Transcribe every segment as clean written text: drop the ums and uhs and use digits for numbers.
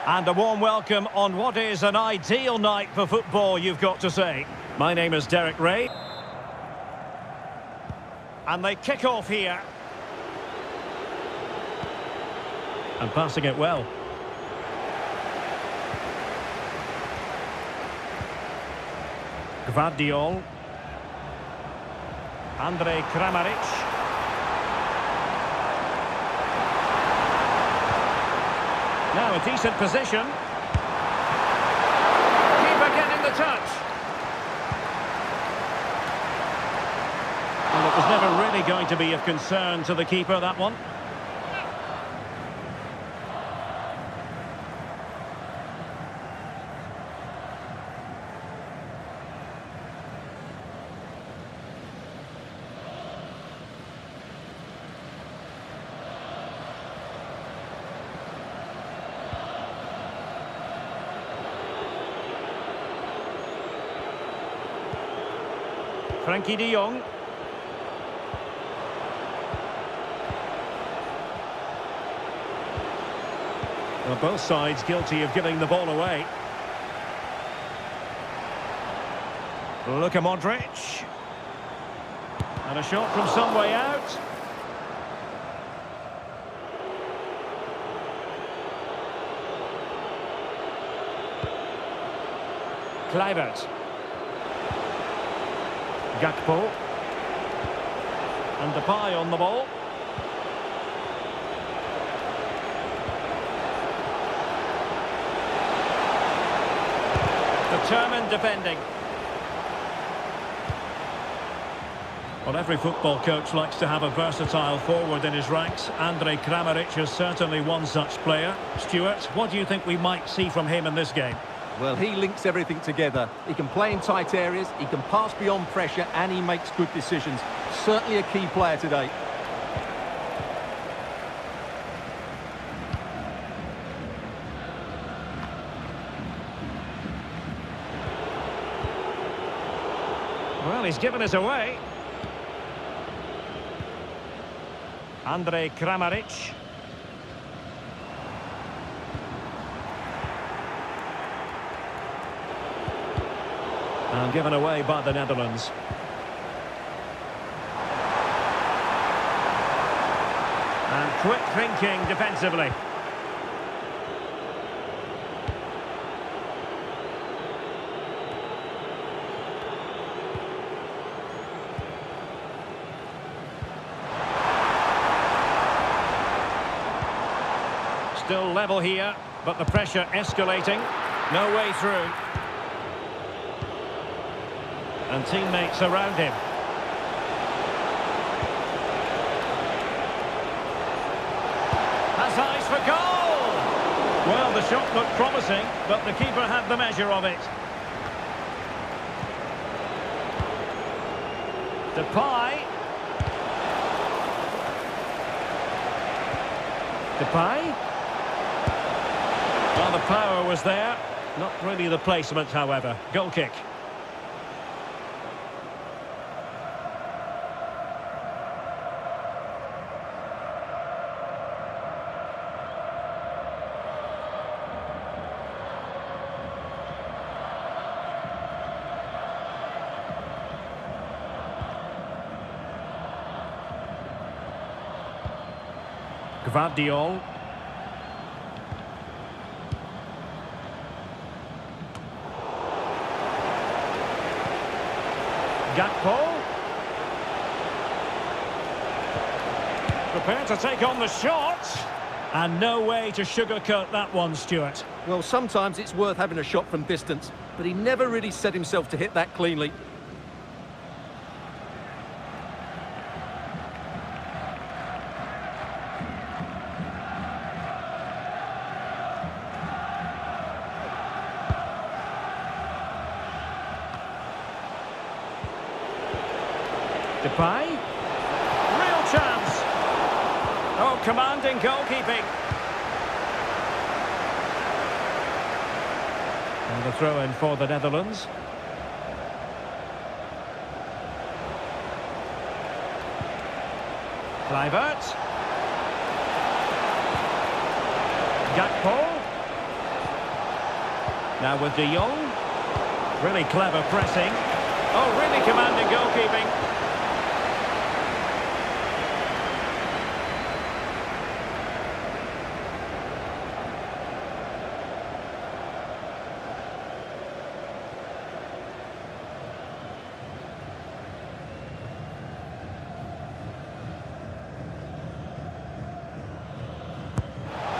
And a warm welcome on what is an ideal night for football, you've got to say. My name is Derek Ray. And they kick off here. And passing it well. Gvardiol. Andrej Kramaric. Now a decent position. Keeper getting the touch. Well, it was never really going to be of concern to the keeper, that one. Frankie de Jong. Well, both sides guilty of giving the ball away. Look at Modric. And a shot from some way out. Kluivert. Gakpo. And Depay on the ball. Determined defending. Well, every football coach likes to have a versatile forward in his ranks. Andrej Kramaric is certainly one such player. Stuart, what do you think we might see from him in this game? Well, he links everything together. He can play in tight areas, he can pass beyond pressure, and he makes good decisions. Certainly a key player today. Well, he's given us away. Andrej Kramaric. And given away by the Netherlands. And quick thinking defensively. Still level here, but the pressure escalating. No way through. And teammates around him. Has eyes for goal! Well, the shot looked promising, but the keeper had the measure of it. Depay. Depay. Well, the power was there. Not really the placement, however. Goal kick. Gvardiol. Gakpo. Prepared to take on the shot. And no way to sugarcoat that one, Stuart. Well, sometimes it's worth having a shot from distance, but he never really set himself to hit that cleanly. Depay. Real chance. Oh, commanding goalkeeping. And the throw-in for the Netherlands. Kluivert. Gakpo. Now with De Jong. Really clever pressing. Oh, really commanding goalkeeping.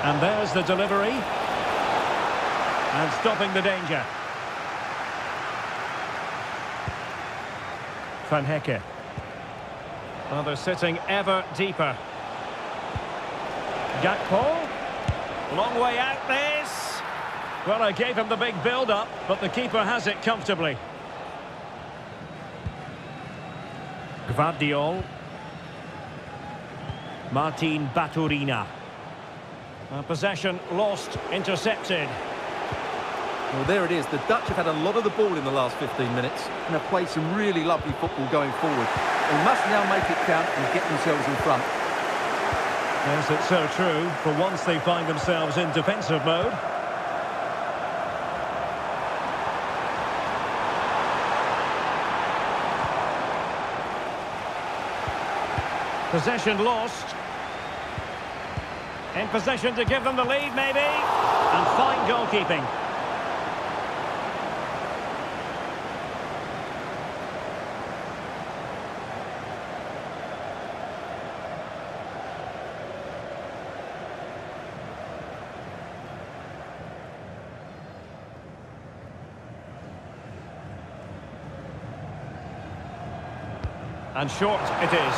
And there's the delivery. And stopping the danger. Van Dijk. Well, they're sitting ever deeper. Gakpo. Long way out this. Well, I gave him the big build-up, but the keeper has it comfortably. Gvardiol. Martin Baturina. Possession lost, intercepted. Well, there it is. The Dutch have had a lot of the ball in the last 15 minutes and have played some really lovely football going forward. They must now make it count and get themselves in front. Yes, it's so true. For once they find themselves in defensive mode. Possession lost. In possession to give them the lead, maybe. And fine goalkeeping. And short it is.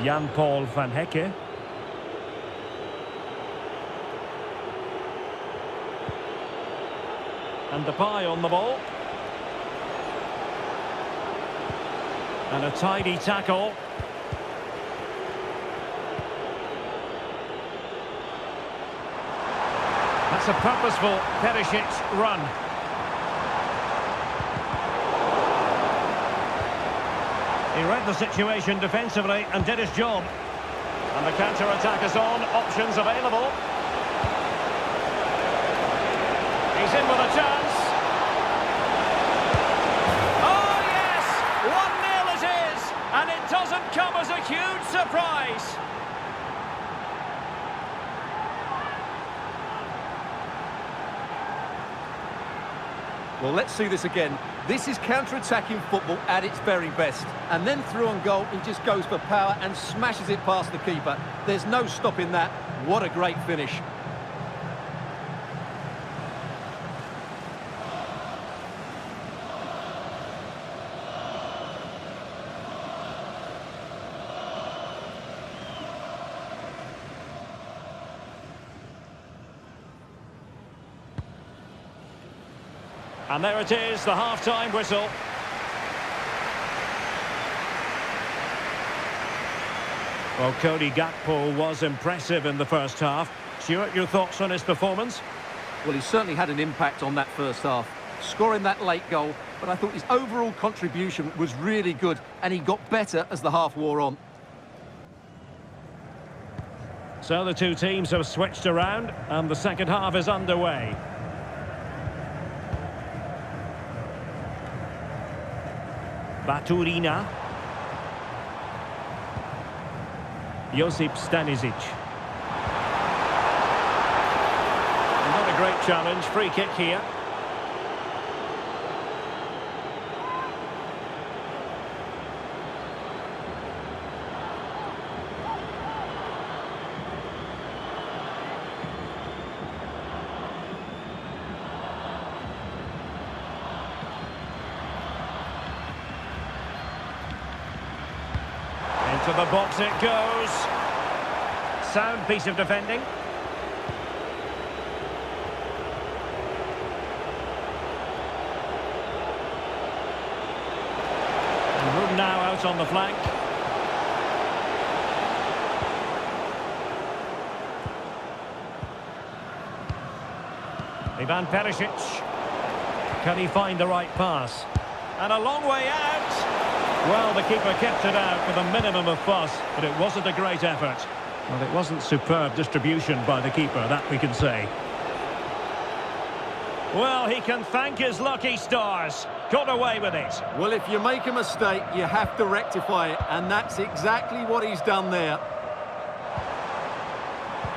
Jan-Paul van Hecke. And Depay on the ball. And a tidy tackle. That's a purposeful Perisic run. He read the situation defensively and did his job. And the counter-attack is on, options available. He's in with a chance. Oh yes! 1-0 it is! And it doesn't come as a huge surprise. Well, let's see this again. This is counter-attacking football at its very best. And then through on goal, he just goes for power and smashes it past the keeper. There's no stopping that. What a great finish. And there it is, the half-time whistle. Well, Cody Gakpo was impressive in the first half. Stuart, your thoughts on his performance? Well, he certainly had an impact on that first half, scoring that late goal, but I thought his overall contribution was really good, and he got better as the half wore on. So the two teams have switched around, and the second half is underway. Baturina. Josip Stanisic. Not a great challenge, free kick here. To the box it goes. Sound piece of defending. And room now out on the flank. Ivan Perisic. Can he find the right pass? And a long way out. Well, the keeper kept it out with a minimum of fuss, but it wasn't a great effort. Well, it wasn't superb distribution by the keeper, that we can say. Well, he can thank his lucky stars. Got away with it. Well, if you make a mistake, you have to rectify it, and that's exactly what he's done there.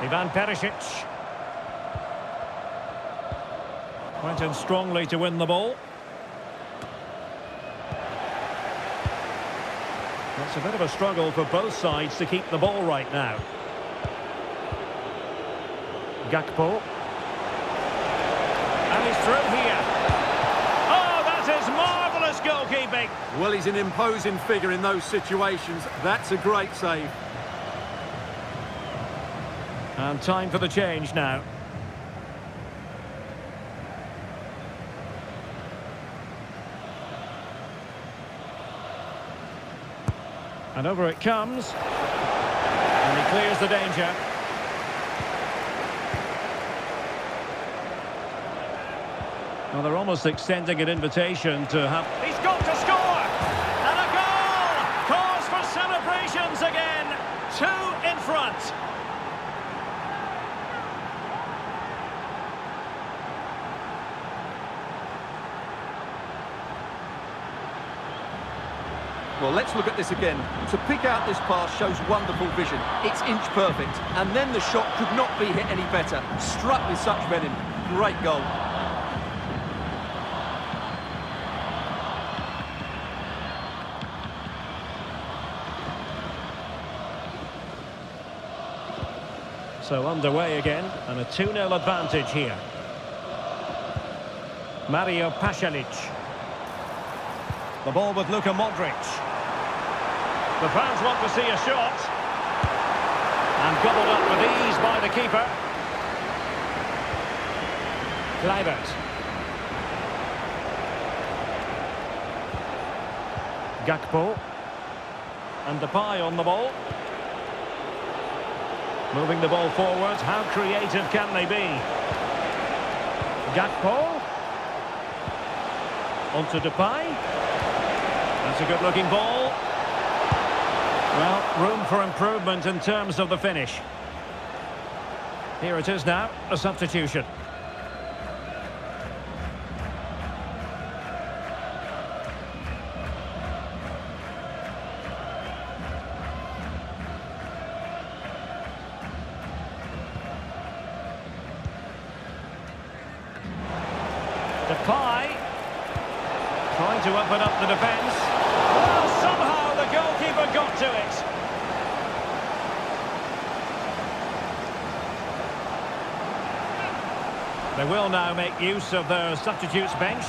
Ivan Perisic. Went in strongly to win the ball. It's a bit of a struggle for both sides to keep the ball right now. Gakpo. And he's through here. Oh, that is marvellous goalkeeping. Well, he's an imposing figure in those situations. That's a great save. And time for the change now. And over it comes. And he clears the danger. Well, they're almost extending an invitation to have... He's got to score! And a goal! Cause for celebrations again! 2 in front! Well, let's look at this again. To pick out this pass shows wonderful vision. It's inch perfect. And then the shot could not be hit any better. Struck with such venom. Great goal. So underway again, and a 2-0 advantage here. Mario Pasalic. The ball with Luka Modric. The fans want to see a shot. And gobbled up with ease by the keeper. Kluivert. Gakpo. And Depay on the ball. Moving the ball forward. How creative can they be? Gakpo. Onto Depay. That's a good-looking ball. Well, room for improvement in terms of the finish. Here it is now, a substitution. Depay. Trying to open up the defence. Well, somehow the goalkeeper got to it. They will now make use of their substitutes bench.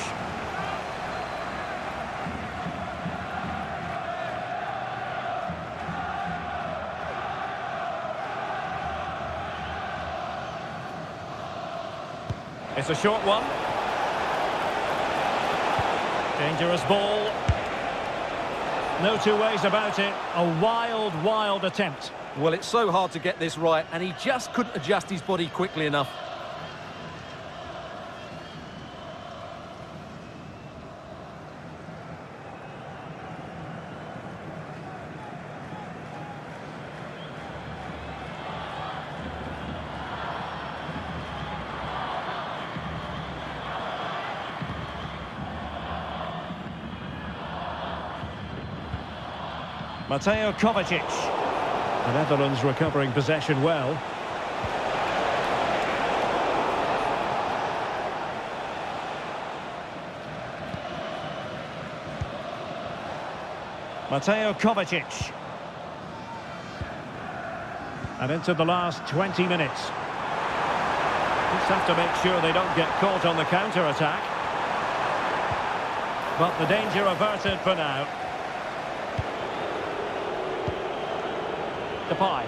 It's a short one. Dangerous ball. No two ways about it. A wild, wild attempt. Well, it's so hard to get this right, and he just couldn't adjust his body quickly enough. Mateo Kovacic. The Netherlands recovering possession well. Mateo Kovacic. And into the last 20 minutes. Just have to make sure they don't get caught on the counter-attack. But the danger averted for now. Depay.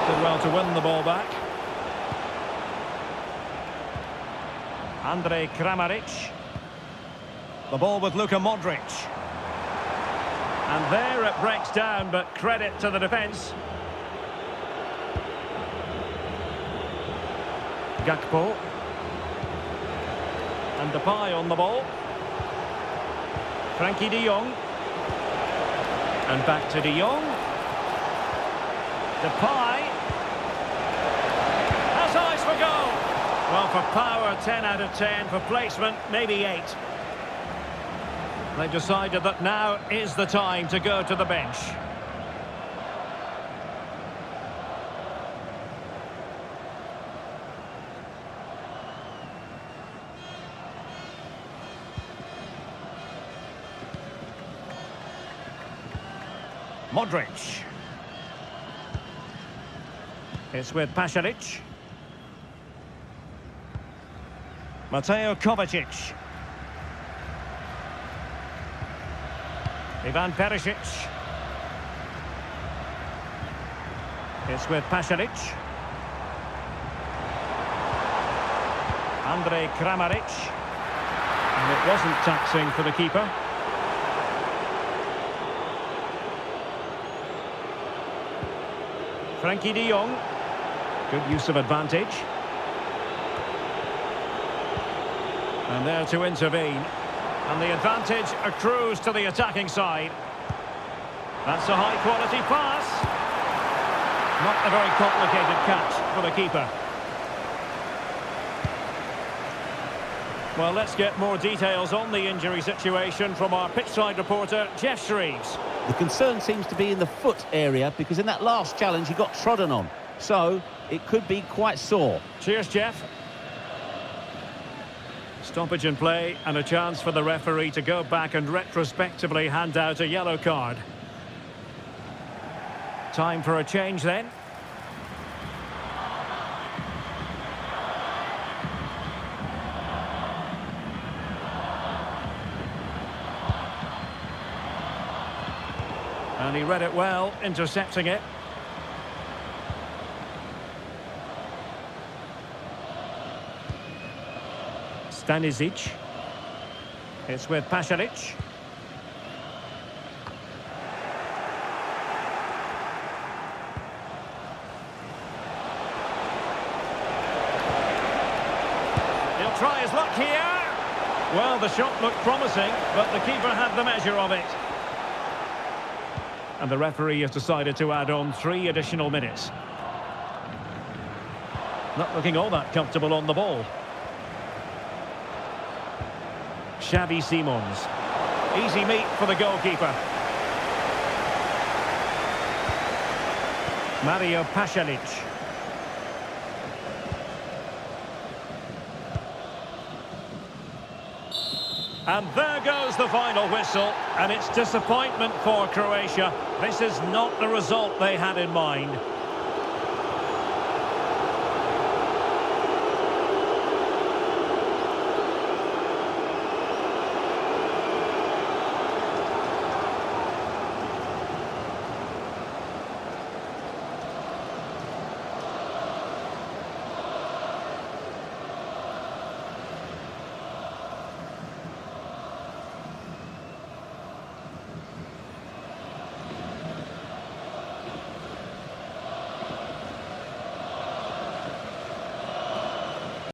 Did well to win the ball back. Andrej Kramaric. The ball with Luka Modric. And there it breaks down, but credit to the defence. Gakpo. And Depay on the ball. Frankie de Jong. And back to de Jong. Depay. Has eyes for goal. Well, for power, 10 out of 10. For placement, maybe 8. They've decided that now is the time to go to the bench. Modric. It's with Pasalic. Mateo Kovacic. Ivan Perisic. It's with Pasalic. Andrej Kramaric. And it wasn't taxing for the keeper. Frankie de Jong. Good use of advantage. And there to intervene. And the advantage accrues to the attacking side. That's a high-quality pass. Not a very complicated catch for the keeper. Well, let's get more details on the injury situation from our pitchside reporter, Jeff Shreves. The concern seems to be in the foot area, because in that last challenge he got trodden on. So, it could be quite sore. Cheers, Jeff. Stoppage in play and a chance for the referee to go back and retrospectively hand out a yellow card. Time for a change then. And he read it well, intercepting it. Stanisic. It's with Pasalic. He'll try his luck here. Well, the shot looked promising, but the keeper had the measure of it. And the referee has decided to add on 3 additional minutes. Not looking all that comfortable on the ball. Xavi Simons. Easy meet for the goalkeeper. Mario Pasalic. And there goes the final whistle, and it's disappointment for Croatia. This is not the result they had in mind.